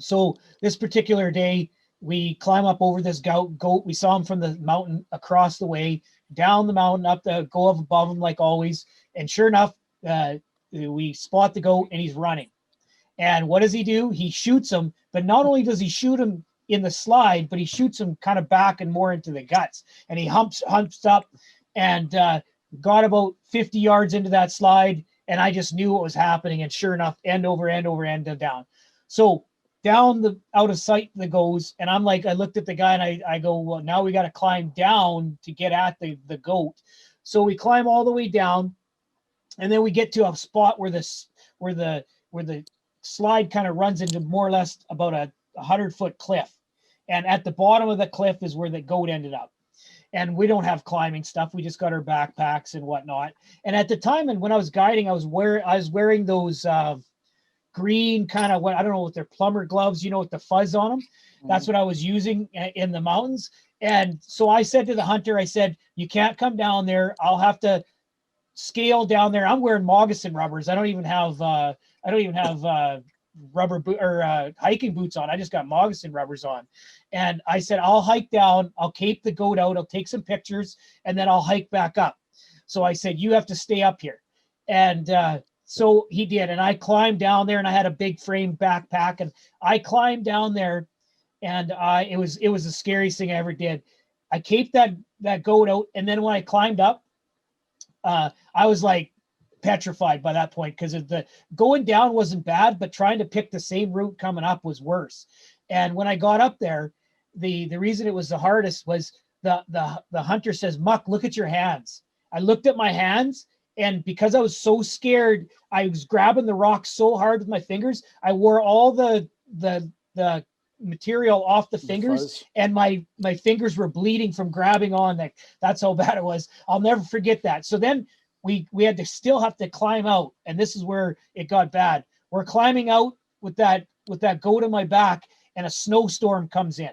So this particular day, we climb up over this goat. We saw him from the mountain across the way, down the mountain, go up above him like always. And sure enough, we spot the goat and he's running. And what does he do? He shoots him. But not only does he shoot him in the slide, but he shoots him kind of back and more into the guts. And he humps up and got about 50 yards into that slide. And I just knew what was happening. And sure enough, end over end and down. So down out of sight that goes. And I'm like, I looked at the guy and I go, well, now we got to climb down to get at the goat. So we climb all the way down. And then we get to a spot where the slide kind of runs into more or less about a 100-foot cliff. And at the bottom of the cliff is where the goat ended up. And we don't have climbing stuff. We just got our backpacks and whatnot. And at the time, and when I was guiding, I was wearing those green kind of, I don't know what they're, plumber gloves, with the fuzz on them. That's what I was using in the mountains. And so I said to the hunter, I said, you can't come down there. I'll have to scale down there. I'm wearing moccasin rubbers. I don't even have rubber boot or hiking boots on. I just got moccasin rubbers on. And I said, I'll hike down, I'll cape the goat out, I'll take some pictures, and then I'll hike back up. So I said, you have to stay up here. And so he did. And I climbed down there, and I had a big frame backpack, and I climbed down there, and it was the scariest thing I ever did. I caped that goat out. And then when I climbed up, I was like petrified by that point, because the going down wasn't bad, but trying to pick the same route coming up was worse. And when I got up there, the reason it was the hardest was the hunter says, Muck, look at your hands. I looked at my hands, and because I was so scared, I was grabbing the rock so hard with my fingers, I wore all the material off the fingers, and my fingers were bleeding from grabbing on. That's how bad it was. I'll never forget that. So then we had to still have to climb out, and this is where it got bad. We're climbing out with that goat on my back, and a snowstorm comes in.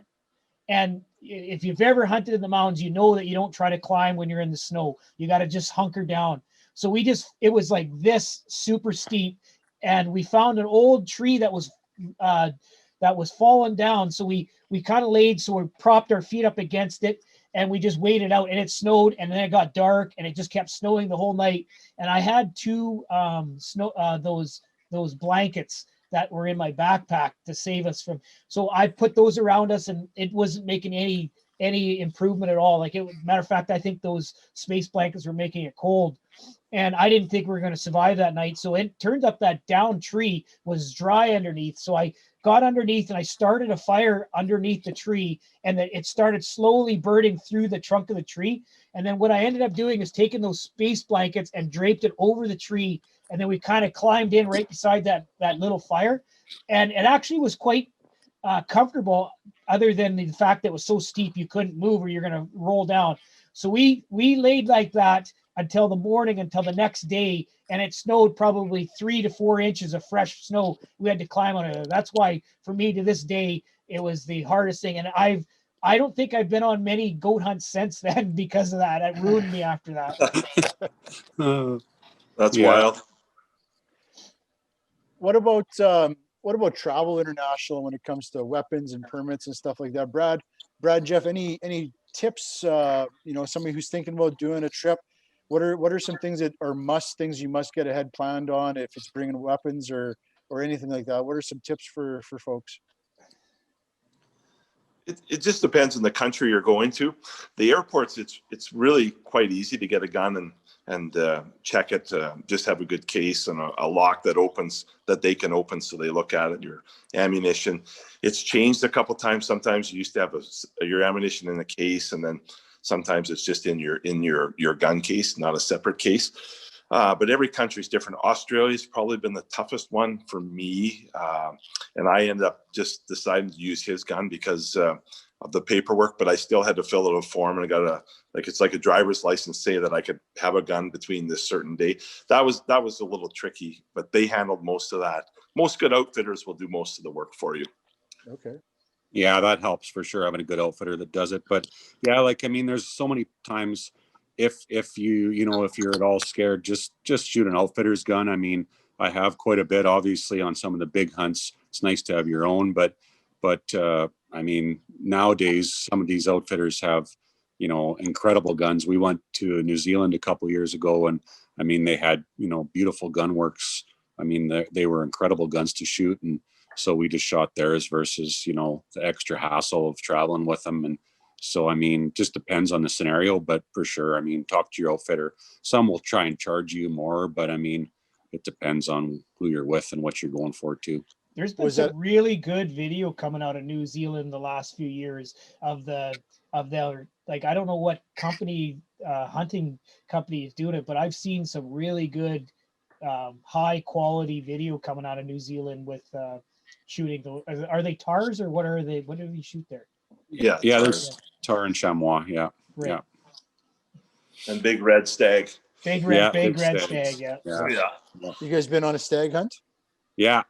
And if you've ever hunted in the mountains, you know that you don't try to climb when you're in the snow. You got to just hunker down. So it was like this super steep, and we found an old tree that was fallen down. So we kind of laid, so we propped our feet up against it, and we just waited out, and it snowed, and then it got dark, and it just kept snowing the whole night. And I had two those blankets that were in my backpack to save us from. So I put those around us, and it wasn't making any improvement at all. Like, matter of fact, I think those space blankets were making it cold, and I didn't think we were going to survive that night. So it turned up that down tree was dry underneath. So I got underneath and I started a fire underneath the tree, and then it started slowly burning through the trunk of the tree. And then what I ended up doing is taking those space blankets and draped it over the tree. And then we kind of climbed in right beside that little fire. And it actually was quite comfortable, other than the fact that it was so steep you couldn't move or you're going to roll down. So we laid like that until the morning, until the next day, and it snowed probably 3 to 4 inches of fresh snow. We had to climb on it. That's why, for me, to this day, it was the hardest thing. And I don't think I've been on many goat hunts since then because of that. It ruined me after that. That's wild. What about Travel International when it comes to weapons and permits and stuff like that? Brad, Jeff, any tips? Somebody who's thinking about doing a trip, what are some things that are things you must get ahead planned on if it's bringing weapons or anything like that? What are some tips for folks? It just depends on the country you're going to. The airports, it's really quite easy to get a gun and check it. Just have a good case and a lock that they can open, so they look at it. Your ammunition, it's changed a couple times. Sometimes you used to have your ammunition in a case, and then sometimes it's just in your gun case, not a separate case. But every country is different. Australia's probably been the toughest one for me. And I ended up just deciding to use his gun because of the paperwork, but I still had to fill out a form, and I got it's like a driver's license, say that I could have a gun between this certain day. That was a little tricky, but they handled most of that. Most good outfitters will do most of the work for you. Okay. Yeah, that helps for sure, having a good outfitter that does it. But yeah, there's so many times if you're at all scared, just shoot an outfitter's gun. I mean, I have quite a bit, obviously, on some of the big hunts. It's nice to have your own, but I mean, nowadays some of these outfitters have, incredible guns. We went to New Zealand a couple of years ago, and I mean, they had, beautiful gun works. I mean, they were incredible guns to shoot, and so we just shot theirs versus, the extra hassle of traveling with them. And so, I mean, just depends on the scenario, but for sure, I mean, talk to your outfitter. Some will try and charge you more, but I mean, it depends on who you're with and what you're going for too. There's been some really good video coming out of New Zealand the last few years of their, like, I don't know what hunting company is doing it, but I've seen some really good high quality video coming out of New Zealand with shooting. Are they tars or what are they? What do we shoot there? Yeah, there's tar and chamois. Yeah, right. Yeah, and big red stag. Big red stag. Yeah. You guys been on a stag hunt? Yeah.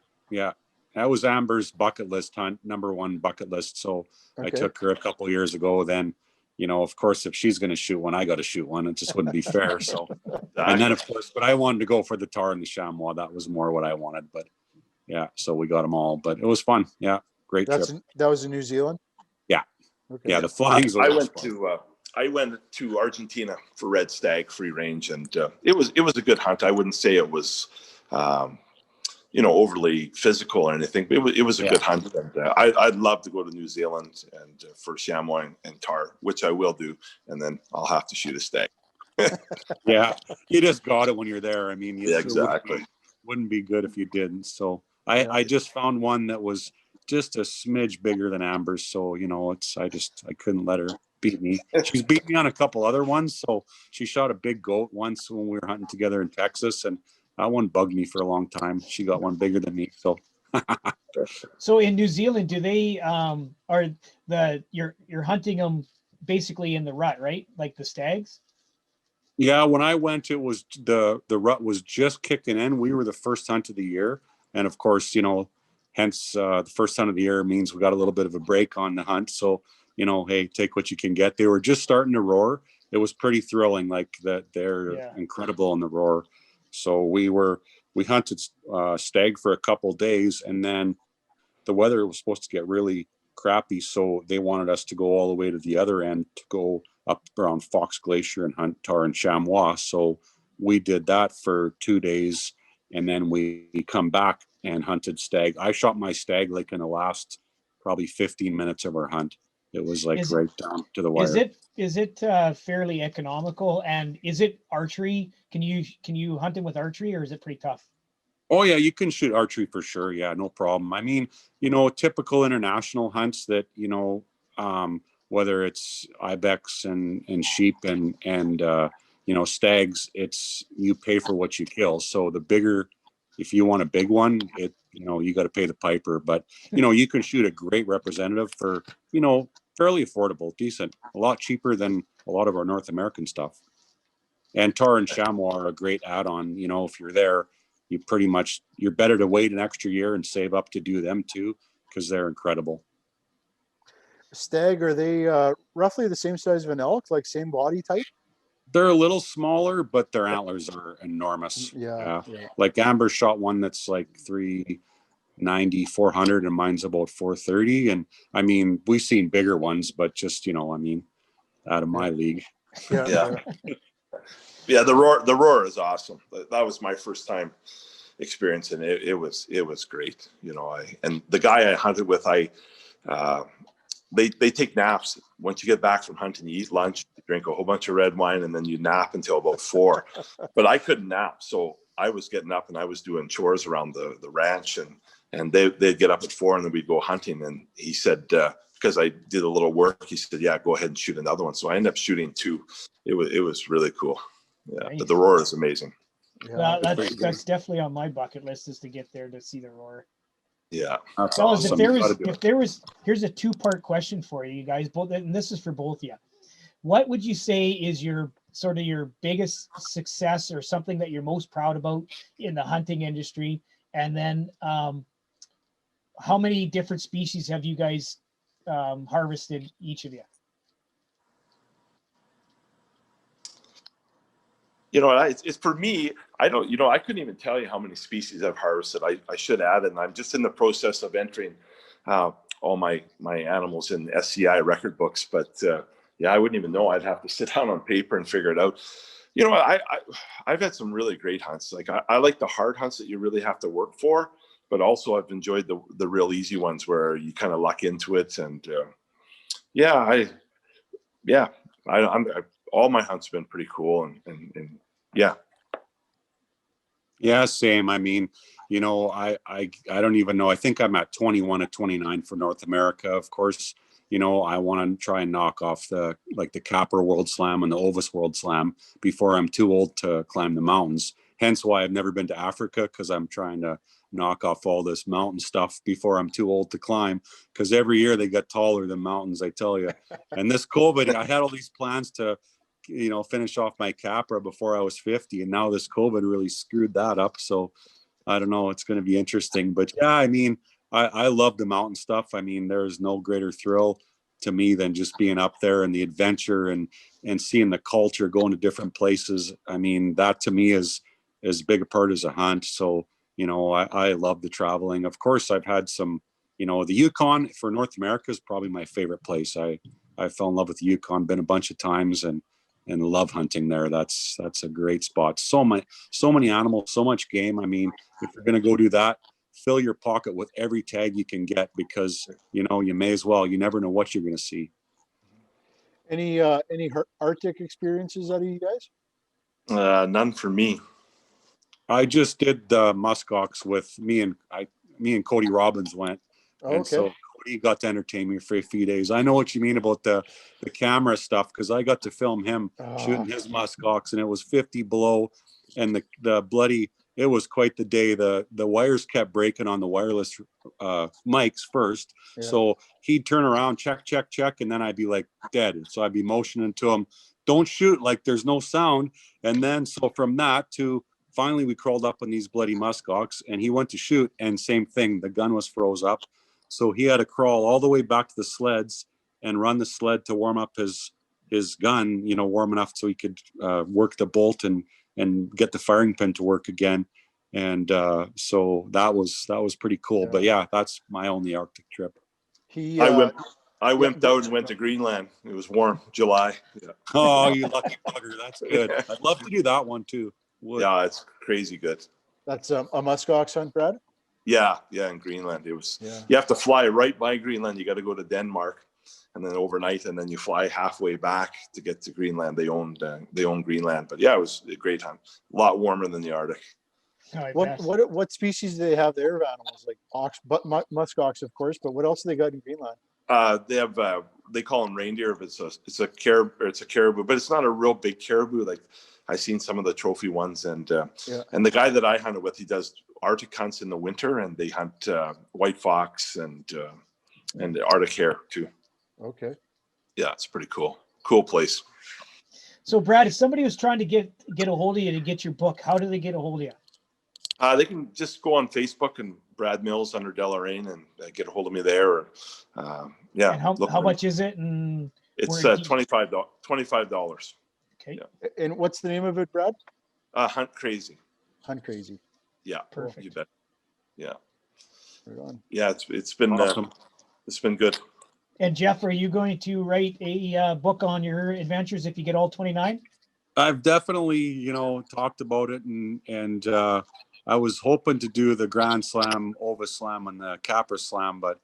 That was Amber's bucket list hunt, number one bucket list. So okay. I took her a couple of years ago. Then, of course, if she's going to shoot one, I got to shoot one. It just wouldn't be fair. So, and then of course, but I wanted to go for the tar and the chamois. That was more what I wanted. But yeah, so we got them all. But it was fun. Yeah, great trip. That was in New Zealand. Yeah, okay. Yeah. The flying's. I went to Argentina for red stag free range, and it was a good hunt. I wouldn't say it was. Overly physical or anything, but it was a good hunt. And I'd love to go to New Zealand and for chamois and tar, which I will do, and then I'll have to shoot a stag. Yeah, you just got it when you're there. I mean, exactly. Wouldn't be good if you didn't. So I just found one that was just a smidge bigger than Amber's. So I couldn't let her beat me. She's beat me on a couple other ones. So she shot a big goat once when we were hunting together in Texas, and that one bugged me for a long time. She got one bigger than me. So, so in New Zealand, do they you're hunting them basically in the rut, right? Like the stags? Yeah, when I went, it was the rut was just kicking in. We were the first hunt of the year, and of course, hence the first hunt of the year means we got a little bit of a break on the hunt. So, hey, take what you can get. They were just starting to roar. It was pretty thrilling. Like that, they're incredible in the roar. So we hunted stag for a couple days, and then the weather was supposed to get really crappy. So they wanted us to go all the way to the other end to go up around Fox Glacier and hunt tar and chamois. So we did that for 2 days, and then we come back and hunted stag. I shot my stag like in the last probably 15 minutes of our hunt. It was like Is right down to the wire. is it fairly economical, and is it archery? Can you hunt him with archery, or is it pretty tough? Oh yeah, you can shoot archery for sure. Yeah, no problem. I mean, typical international hunts that, whether it's ibex and sheep and stags, it's you pay for what you kill. So the bigger, if you want a big one, you got to pay the piper. But you can shoot a great representative for fairly affordable, decent, a lot cheaper than a lot of our North American stuff. And tar and chamois are a great add-on. If you're there, you're better to wait an extra year and save up to do them too, because they're incredible. Stag, are they roughly the same size of an elk, like same body type? They're a little smaller, but their antlers are enormous. Yeah. Like Amber shot one that's like 390, 400, and mine's about 430. And I mean, we've seen bigger ones, but just, out of my league. Yeah. Yeah, the roar is awesome. That was my first time experiencing it. It was great. And the guy I hunted with, they take naps. Once you get back from hunting, you eat lunch, you drink a whole bunch of red wine, and then you nap until about 4. But I couldn't nap, so I was getting up and I was doing chores around the ranch, and they'd get up at 4 and then we'd go hunting. And he said, because I did a little work, he said, yeah, go ahead and shoot another one. So I ended up shooting 2. It was really cool. Yeah, nice. But the roar is amazing. Yeah, that's definitely on my bucket list, is to get there to see the roar. Yeah, that's awesome. Here's a 2-part question for you guys both, and this is for both of you. What would you say is your biggest success, or something that you're most proud about in the hunting industry? And then how many different species have you guys harvested, each of you? It's for me, I couldn't even tell you how many species I've harvested. I should add, and I'm just in the process of entering all my animals in SCI record books. But I wouldn't even know. I'd have to sit down on paper and figure it out. I've had some really great hunts. Like I like the hard hunts that you really have to work for, but also I've enjoyed the real easy ones where you kind of luck into it. And all my hunts have been pretty cool, and yeah. Yeah, same. I mean, I don't even know. I think I'm at 21 of 29 for North America. Of course, I want to try and knock off the Capra World Slam and the Ovis World Slam before I'm too old to climb the mountains. Hence why I've never been to Africa, because I'm trying to knock off all this mountain stuff before I'm too old to climb, because every year they get taller than mountains, I tell you. And this COVID, I had all these plans to finish off my Capra before I was 50, and now this COVID really screwed that up. So I don't know, it's going to be interesting. But yeah, I mean, I love the mountain stuff. I mean, there's no greater thrill to me than just being up there and the adventure and seeing the culture, going to different places. I mean, that to me is as big a part as a hunt. So I love the traveling. Of course, I've had some, the Yukon for North America is probably my favorite place. I fell in love with the Yukon, been a bunch of times, and love hunting there. That's a great spot. So many animals, so much game. I mean, if you're going to go do that, fill your pocket with every tag you can get, because you may as well. You never know what you're going to see. Any Arctic experiences out of you guys? None for me. I just did the muskox with me and Cody Robbins went. Okay. And so Cody got to entertain me for a few days. I know what you mean about the camera stuff, because I got to film him shooting his muskox, and it was 50 below, and the bloody, it was quite the day. The wires kept breaking on the wireless mics first. Yeah. So he'd turn around, check, and then I'd be like dead. So I'd be motioning to him, don't shoot, like there's no sound. And then so from that to finally we crawled up on these bloody muskox, and he went to shoot, and same thing, the gun was froze up. So he had to crawl all the way back to the sleds and run the sled to warm up his gun, warm enough so he could work the bolt and get the firing pin to work again. And so that was pretty cool. Yeah. But yeah, that's my only Arctic trip. I wimped out and went to Greenland. It was warm, July. Yeah. Oh, you lucky bugger. That's good. I'd love to do that one too. Would. Yeah, it's crazy good. That's a muskox hunt, Brad? Yeah, in Greenland. It was. Yeah. You have to fly right by Greenland. You got to go to Denmark, and then overnight, and then you fly halfway back to get to Greenland. They own Greenland, but yeah, it was a great hunt. A lot warmer than the Arctic. What species do they have there of animals? Like ox, but musk ox, of course. But what else do they got in Greenland? They have they call them reindeer. It's a caribou, but it's not a real big caribou. Like I've seen some of the trophy ones, and and the guy that I hunted with, he does Arctic hunts in the winter, and they hunt white fox and Arctic hare too. Okay. Yeah, it's pretty cool. Cool place. So Brad, if somebody was trying to get a hold of you to get your book, how do they get a hold of you? They can just go on Facebook and Brad Mills under Deloraine and get a hold of me there. Or, yeah. And how much is it? And it's $25. Okay. Yeah. And what's the name of it, Brad? Hunt Crazy. Hunt Crazy. Yeah. Perfect. You bet. Yeah. Right on. Yeah. It's been awesome. It's been good. And Jeff, are you going to write a book on your adventures if you get all 29? I've definitely, talked about it, and I was hoping to do the Grand Slam, Ova Slam, and the Capra Slam, but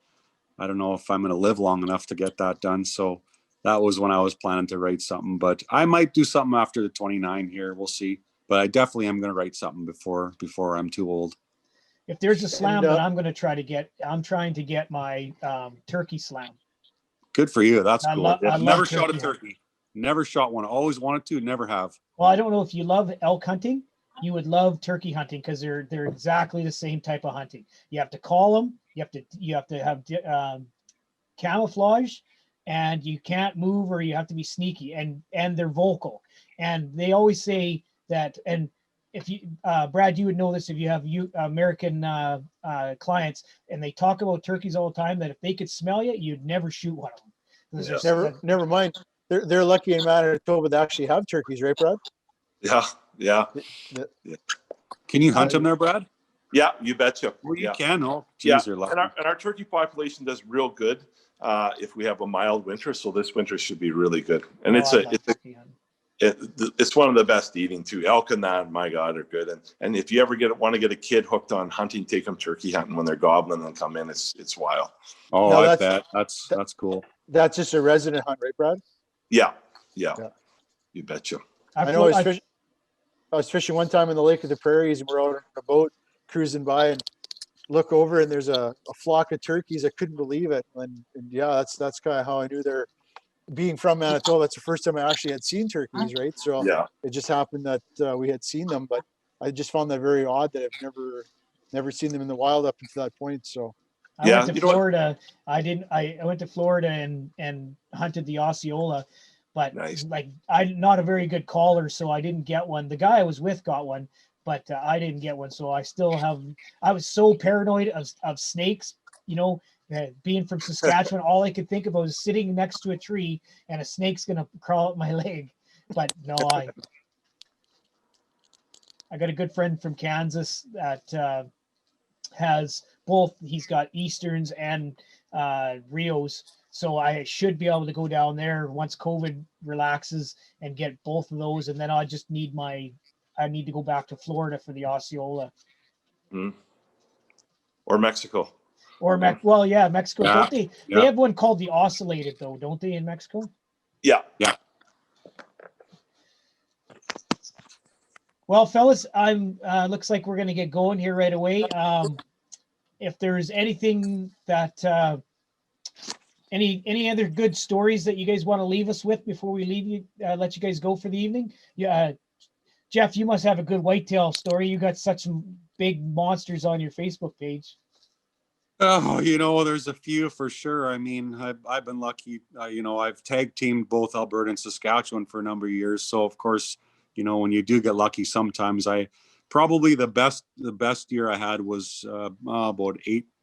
I don't know if I'm going to live long enough to get that done. So that was when I was planning to write something, but I might do something after the 29 here. We'll see. But I definitely am going to write something before I'm too old. If there's a slam that I'm going to try to get, I'm trying to get my turkey slam. Good for you. That's cool. I've never shot a turkey. Never shot one. Always wanted to, never have. Well, I don't know if you love elk hunting. You would love turkey hunting because they're exactly the same type of hunting. You have to call them. You have to have camouflage, and you can't move, or you have to be sneaky. And they're vocal. And they always say that. And if you, Brad, you would know this if you have American clients, and they talk about turkeys all the time. That if they could smell you, you'd never shoot one of them. Yeah. Never mind. They're lucky in Manitoba to actually have turkeys, right, Brad? Yeah. Can you hunt them there, Brad? Yeah, you betcha. Well, you can. Oh, geez, you're lucky. And our turkey population does real good if we have a mild winter. So this winter should be really good. And it's one of the best eating too. Elk and that, my God, are good. And if you ever want to get a kid hooked on hunting, take them turkey hunting when they're gobbling and come in. It's wild. Oh, no, I bet. That's cool. That's just a resident hunt, right, Brad? Yeah. You betcha. I know I was fishing one time in the Lake of the Prairies, and we're out on a boat cruising by and look over, and there's a flock of turkeys. I couldn't believe it. And yeah, that's kind of how I knew they're being from Manitoba. That's the first time I actually had seen turkeys, right? So it just happened that we had seen them, but I just found that very odd that I've never seen them in the wild up until that point. So I went to Florida. I went to Florida and hunted the Osceola. But nice. I'm not a very good caller, so I didn't get one. The guy I was with got one, but I didn't get one. So I was so paranoid of snakes, being from Saskatchewan, all I could think of was sitting next to a tree and a snake's going to crawl up my leg. But no, I got a good friend from Kansas that has both. He's got Easterns and Rios. So I should be able to go down there once COVID relaxes and get both of those. And then I just need to go back to Florida for the Osceola. Or Mexico. Mexico. Yeah. They have one called the Oscillated though, don't they, in Mexico? Yeah. Well, fellas, looks like we're going to get going here right away. If there's anything that, any other good stories that you guys want to leave us with before we leave you, let you guys go for the evening? Yeah, Jeff, you must have a good whitetail story. You got such big monsters on your Facebook page. Oh, there's a few for sure. I mean, I've been lucky. I've tag teamed both Alberta and Saskatchewan for a number of years. So of course, when you do get lucky, sometimes probably the best year I had was about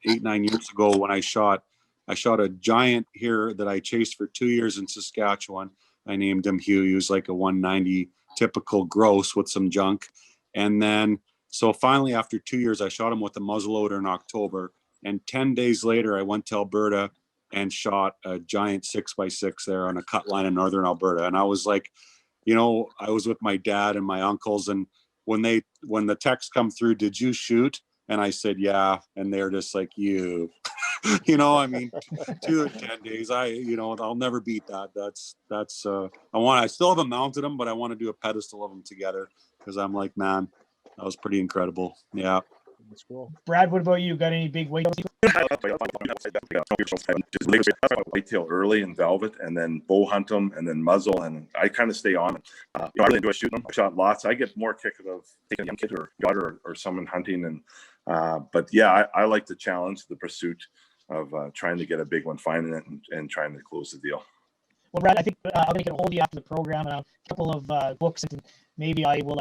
9 years ago when I shot a giant here that I chased for 2 years in Saskatchewan. I named him Hugh. He was like a 190 typical gross with some junk. And then, so finally after 2 years, I shot him with a muzzleloader in October. And 10 days later, I went to Alberta and shot a giant 6x6 there on a cut line in Northern Alberta. And I was like, I was with my dad and my uncles. And when the text come through, did you shoot? And I said, yeah. And they're just like, you. You know, I mean, 2 in 10 days. I'll never beat that. I still haven't mounted them, but I want to do a pedestal of them together because I'm like, man, that was pretty incredible. Yeah. That's cool. Brad, what about you? Got any big weight? Whitetail early in velvet, and then bow hunt them, and then muzzle, and I kind of stay on. I really enjoy shooting them. I shot lots. I get more kick out of taking a young kid or daughter or someone hunting, and but yeah, I like the challenge, the pursuit of trying to get a big one, finding it, and trying to close the deal. Well, Brad, I think I'll make it a hold of you after the program and a couple of books, and maybe I will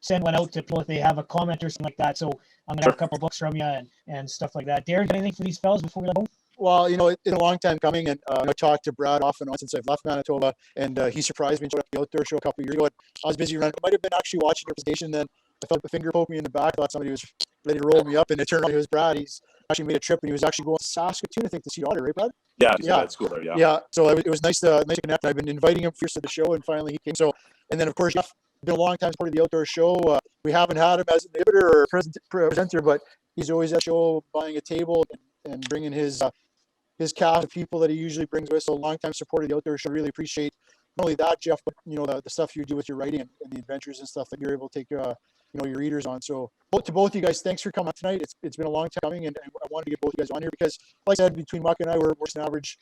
send one out to people if they have a comment or something like that. So I'm gonna have a couple of books from you and stuff like that. Darren, got anything for these fellas before we let go? Well, it's a long time coming, and I talked to Brad off and on since I've left Manitoba, and he surprised me and showed up at the outdoor show a couple of years ago. I was busy running. I might have been actually watching your presentation, then I felt the finger poke me in the back. I thought somebody was ready to roll me up, and it turned out it was Brad. He's actually made a trip, and he was actually going to Saskatoon, I think, to see otter, right, Brad? Yeah, that's cool there. Yeah. Yeah. So it was nice to connect. I've been inviting him first to the show, and finally he came. So, and then of course, Jeff, been a long time supporting the outdoor show. We haven't had him as an exhibitor or presenter, but he's always at the show buying a table and bringing his cast of people that he usually brings with. So, a long time supporter of the outdoor show. Really appreciate not only that, Jeff, but the stuff you do with your writing and the adventures and stuff that you're able to take your readers on. So to both you guys, thanks for coming tonight. It's been a long time coming, and I wanted to get both you guys on here because, like I said, between Muck and I, we're just an average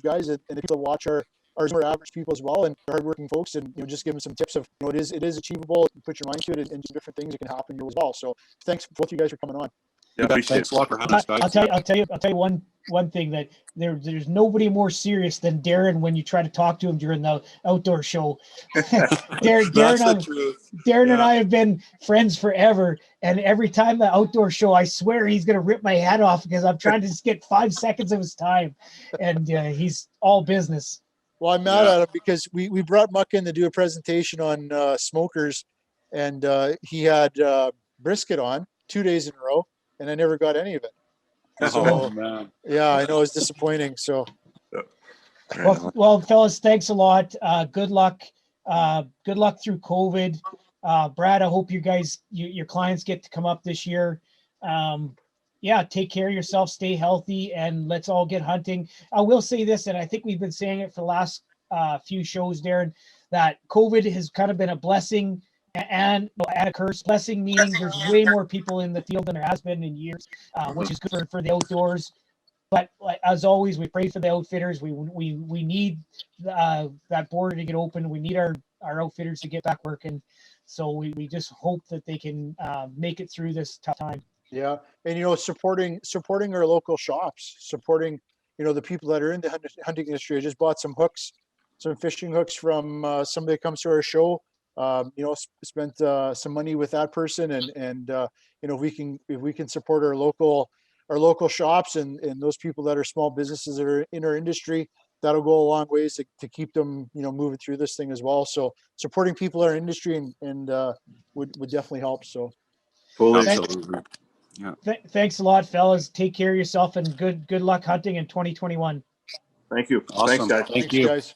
guys, and the people that watch are average people as well, and hardworking folks, and just give them some tips of it is achievable. You put your mind to it, and do different things that can happen here as well. So thanks both you guys for coming on. Yeah, thanks a lot for having us, guys. I'll tell you one thing, that there's nobody more serious than Darren when you try to talk to him during the outdoor show. Darren and I have been friends forever, and every time the outdoor show, I swear he's gonna rip my head off because I'm trying to just get 5 seconds of his time, and he's all business. Well, I'm mad at him because we brought Muck in to do a presentation on smokers, and he had brisket on 2 days in a row, and I never got any of it. So, man. Yeah, I know, it was disappointing. So, well, fellas, thanks a lot. Good luck. Good luck through COVID. Brad, I hope you guys, your clients get to come up this year. Take care of yourself, stay healthy, and let's all get hunting. I will say this, and I think we've been saying it for the last few shows, Darren, that COVID has kind of been a blessing and a curse. Blessing meaning there's way more people in the field than there has been in years, which is good for the outdoors. But as always, we pray for the outfitters. We need that border to get open. We need our outfitters to get back working. So we just hope that they can make it through this tough time. yeah, and supporting our local shops, supporting the people that are in the hunting industry. I just bought some hooks, some fishing hooks from somebody that comes to our show. Spent some money with that person, and if we can support our local shops and those people that are small businesses that are in our industry, that'll go a long ways to keep them moving through this thing as well. So supporting people in our industry and would definitely help. So Absolutely. Yeah. Thanks a lot, fellas. Take care of yourself, and good luck hunting in 2021. Thank you. Awesome. Thanks, guys. Thank you, guys.